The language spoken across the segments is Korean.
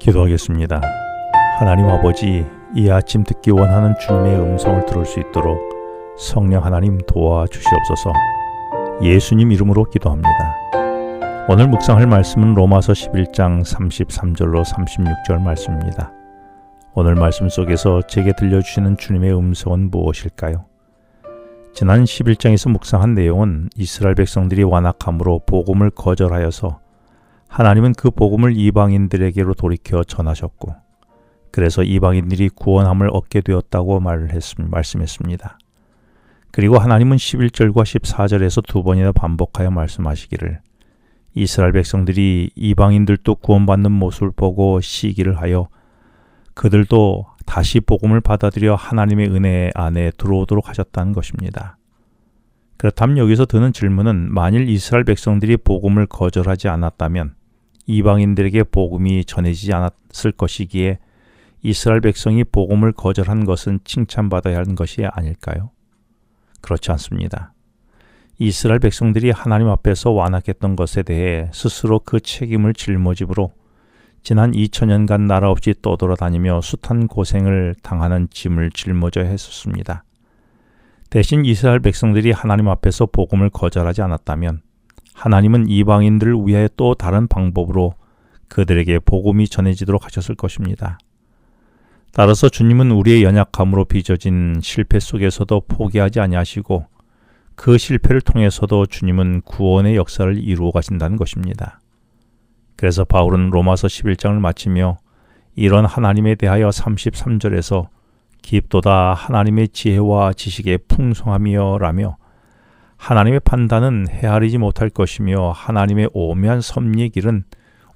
기도하겠습니다. 하나님 아버지, 이 아침 듣기 원하는 주님의 음성을 들을 수 있도록 성령 하나님 도와주시옵소서. 예수님 이름으로 기도합니다. 오늘 묵상할 말씀은 로마서 11장 33절로 36절 말씀입니다. 오늘 말씀 속에서 제게 들려주시는 주님의 음성은 무엇일까요? 지난 11장에서 묵상한 내용은 이스라엘 백성들이 완악함으로 복음을 거절하여서 하나님은 그 복음을 이방인들에게로 돌이켜 전하셨고, 그래서 이방인들이 구원함을 얻게 되었다고 말씀했습니다. 그리고 하나님은 11절과 14절에서 두 번이나 반복하여 말씀하시기를 이스라엘 백성들이 이방인들도 구원받는 모습을 보고 시기를 하여 그들도 다시 복음을 받아들여 하나님의 은혜 안에 들어오도록 하셨다는 것입니다. 그렇다면 여기서 드는 질문은, 만일 이스라엘 백성들이 복음을 거절하지 않았다면 이방인들에게 복음이 전해지지 않았을 것이기에 이스라엘 백성이 복음을 거절한 것은 칭찬받아야 하는 것이 아닐까요? 그렇지 않습니다. 이스라엘 백성들이 하나님 앞에서 완악했던 것에 대해 스스로 그 책임을 짊어지므로 지난 2000년간 나라 없이 떠돌아다니며 숱한 고생을 당하는 짐을 짊어져야 했었습니다. 대신 이스라엘 백성들이 하나님 앞에서 복음을 거절하지 않았다면 하나님은 이방인들을 위하여 또 다른 방법으로 그들에게 복음이 전해지도록 하셨을 것입니다. 따라서 주님은 우리의 연약함으로 빚어진 실패 속에서도 포기하지 아니하시고 그 실패를 통해서도 주님은 구원의 역사를 이루어 가신다는 것입니다. 그래서 바울은 로마서 11장을 마치며 이런 하나님에 대하여 33절에서 깊도다 하나님의 지혜와 지식의 풍성함이여 라며 하나님의 판단은 헤아리지 못할 것이며 하나님의 오묘한 섭리의 길은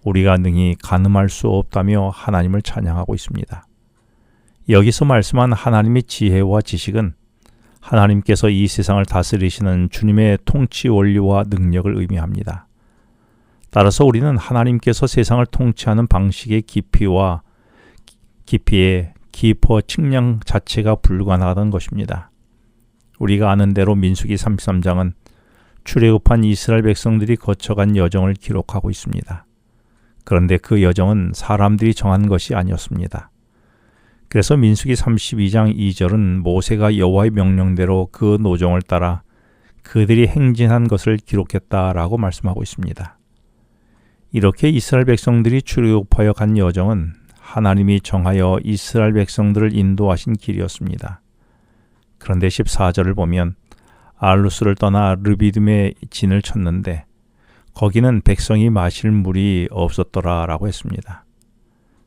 우리가 능히 가늠할 수 없다며 하나님을 찬양하고 있습니다. 여기서 말씀한 하나님의 지혜와 지식은 하나님께서 이 세상을 다스리시는 주님의 통치 원리와 능력을 의미합니다. 따라서 우리는 하나님께서 세상을 통치하는 방식의 깊이의 깊어 측량 자체가 불가능하다는 것입니다. 우리가 아는 대로 민수기 33장은 출애굽한 이스라엘 백성들이 거쳐간 여정을 기록하고 있습니다. 그런데 그 여정은 사람들이 정한 것이 아니었습니다. 그래서 민수기 32장 2절은 모세가 여호와의 명령대로 그 노정을 따라 그들이 행진한 것을 기록했다라고 말씀하고 있습니다. 이렇게 이스라엘 백성들이 출애굽하여 간 여정은 하나님이 정하여 이스라엘 백성들을 인도하신 길이었습니다. 그런데 14절을 보면 알루스를 떠나 르비딤의 진을 쳤는데 거기는 백성이 마실 물이 없었더라라고 했습니다.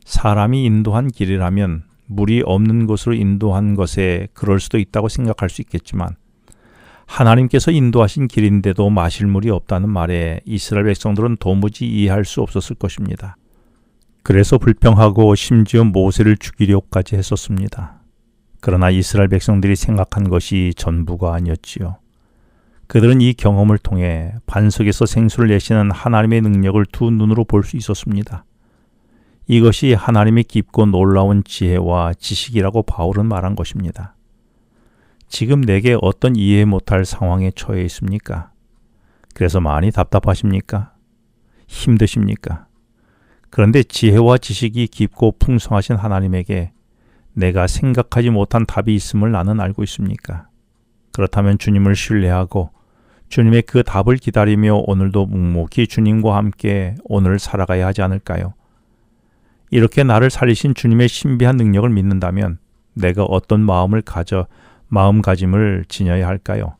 사람이 인도한 길이라면 물이 없는 곳으로 인도한 것에 그럴 수도 있다고 생각할 수 있겠지만 하나님께서 인도하신 길인데도 마실 물이 없다는 말에 이스라엘 백성들은 도무지 이해할 수 없었을 것입니다. 그래서 불평하고 심지어 모세를 죽이려고까지 했었습니다. 그러나 이스라엘 백성들이 생각한 것이 전부가 아니었지요. 그들은 이 경험을 통해 반석에서 생수를 내시는 하나님의 능력을 두 눈으로 볼 수 있었습니다. 이것이 하나님의 깊고 놀라운 지혜와 지식이라고 바울은 말한 것입니다. 지금 내게 어떤 이해 못할 상황에 처해 있습니까? 그래서 많이 답답하십니까? 힘드십니까? 그런데 지혜와 지식이 깊고 풍성하신 하나님에게 내가 생각하지 못한 답이 있음을 나는 알고 있습니까? 그렇다면 주님을 신뢰하고 주님의 그 답을 기다리며 오늘도 묵묵히 주님과 함께 오늘을 살아가야 하지 않을까요? 이렇게 나를 살리신 주님의 신비한 능력을 믿는다면 내가 어떤 마음가짐을 지녀야 할까요?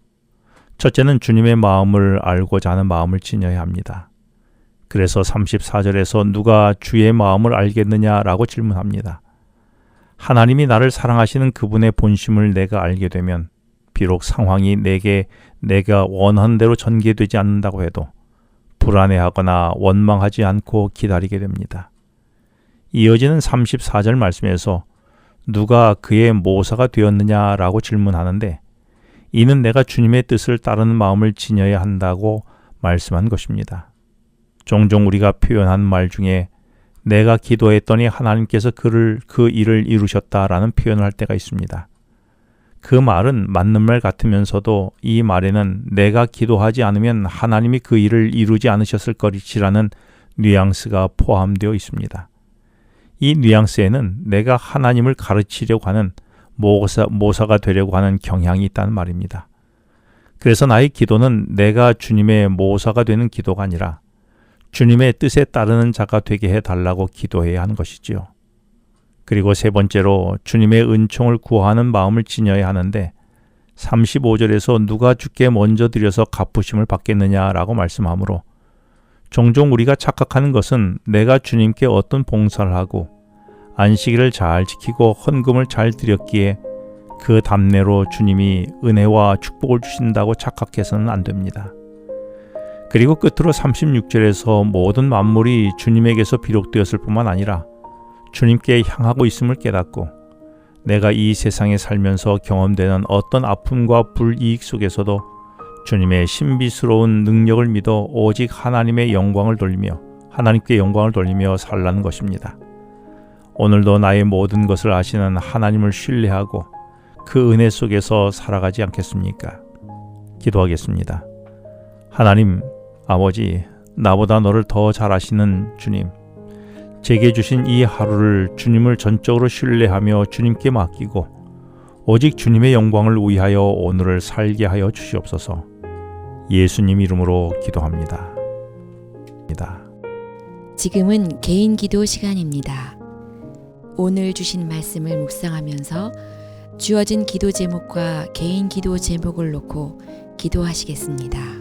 첫째는 주님의 마음을 알고자 하는 마음을 지녀야 합니다. 그래서 34절에서 누가 주의 마음을 알겠느냐라고 질문합니다. 하나님이 나를 사랑하시는 그분의 본심을 내가 알게 되면 비록 상황이 내가 원하는 대로 전개되지 않는다고 해도 불안해하거나 원망하지 않고 기다리게 됩니다. 이어지는 34절 말씀에서 누가 그의 모사가 되었느냐라고 질문하는데 이는 내가 주님의 뜻을 따르는 마음을 지녀야 한다고 말씀한 것입니다. 종종 우리가 표현한 말 중에 내가 기도했더니 하나님께서 그 일을 이루셨다라는 표현을 할 때가 있습니다. 그 말은 맞는 말 같으면서도 이 말에는 내가 기도하지 않으면 하나님이 그 일을 이루지 않으셨을 것이라는 뉘앙스가 포함되어 있습니다. 이 뉘앙스에는 내가 하나님을 가르치려고 하는 모사가 되려고 하는 경향이 있다는 말입니다. 그래서 나의 기도는 내가 주님의 모사가 되는 기도가 아니라 주님의 뜻에 따르는 자가 되게 해달라고 기도해야 하는 것이지요. 그리고 세 번째로 주님의 은총을 구하는 마음을 지녀야 하는데 35절에서 누가 주께 먼저 드려서 갚으심을 받겠느냐라고 말씀하므로 종종 우리가 착각하는 것은 내가 주님께 어떤 봉사를 하고 안식일을 잘 지키고 헌금을 잘 드렸기에 그 답례로 주님이 은혜와 축복을 주신다고 착각해서는 안 됩니다. 그리고 끝으로 36절에서 모든 만물이 주님에게서 비롯되었을 뿐만 아니라 주님께 향하고 있음을 깨닫고 내가 이 세상에 살면서 경험되는 어떤 아픔과 불이익 속에서도 주님의 신비스러운 능력을 믿어 오직 하나님께 영광을 돌리며 살라는 것입니다. 오늘도 나의 모든 것을 아시는 하나님을 신뢰하고 그 은혜 속에서 살아가지 않겠습니까? 기도하겠습니다. 하나님 아버지, 나보다 너를 더 잘 아시는 주님, 제게 주신 이 하루를 주님을 전적으로 신뢰하며 주님께 맡기고 오직 주님의 영광을 위하여 오늘을 살게 하여 주시옵소서. 예수님 이름으로 기도합니다. 지금은 개인 기도 시간입니다. 오늘 주신 말씀을 묵상하면서 주어진 기도 제목과 개인 기도 제목을 놓고 기도하시겠습니다.